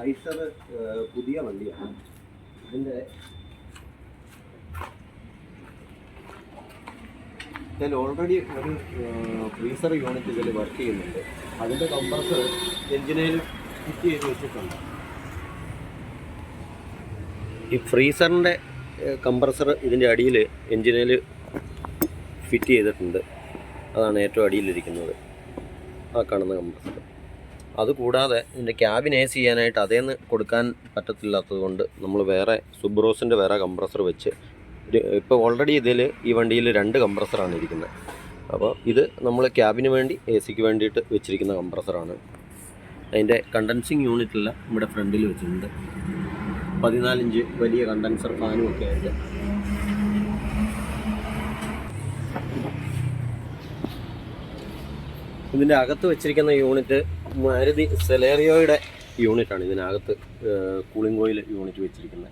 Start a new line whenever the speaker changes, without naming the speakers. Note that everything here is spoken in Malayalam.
ഐസർ പുതിയ വണ്ടിയാണ്. ഇതിൻ്റെ ഇതിൽ ഓൾറെഡി ഒരു ഫ്രീസർ യൂണിറ്റ് ഇതിൽ വർക്ക് ചെയ്യുന്നുണ്ട്. അതിൻ്റെ കംപ്രസർ എഞ്ചിനിൽ ഫിറ്റ് ചെയ്ത് വെച്ചിട്ടുണ്ട്. ഈ ഫ്രീസറിൻ്റെ കംപ്രസർ ഇതിൻ്റെ അടിയിൽ എഞ്ചിനിൽ ഫിറ്റ് ചെയ്തിട്ടുണ്ട്. അതാണ് ഏറ്റവും അടിയിലിരിക്കുന്നത്, ആ കാണുന്ന കംപ്രസർ. അതുകൂടാതെ ഇതിൻ്റെ ക്യാബിൻ AC ചെയ്യാനായിട്ട് അതേന്ന് കൊടുക്കാൻ പറ്റത്തില്ലാത്തത് കൊണ്ട് നമ്മൾ വേറെ സുബ്രോസിൻ്റെ വേറെ കംപ്രസർ വെച്ച് ഇപ്പോൾ ഓൾറെഡി ഇതിൽ ഈ വണ്ടിയിൽ 2 കംപ്രസറാണ് ഇരിക്കുന്നത്. അപ്പോൾ ഇത് നമ്മൾ ക്യാബിന് വേണ്ടി AC-ക്ക് വേണ്ടിയിട്ട് വെച്ചിരിക്കുന്ന കംപ്രസറാണ്. അതിൻ്റെ കണ്ടൻസിങ് യൂണിറ്റെല്ലാം ഇവിടെ ഫ്രണ്ടിൽ വെച്ചിട്ടുണ്ട്. 14 ഇഞ്ച് വലിയ കണ്ടൻസർ ഫാനും ഒക്കെ ആയിട്ട്. ഇതിൻ്റെ അകത്ത് വെച്ചിരിക്കുന്ന യൂണിറ്റ് മാരുതി സെലേറിയോയുടെ യൂണിറ്റാണ്. ഇതിനകത്ത് കൂളിംഗ് ഓയിൽ യൂണിറ്റ് വെച്ചിരിക്കുന്നത്.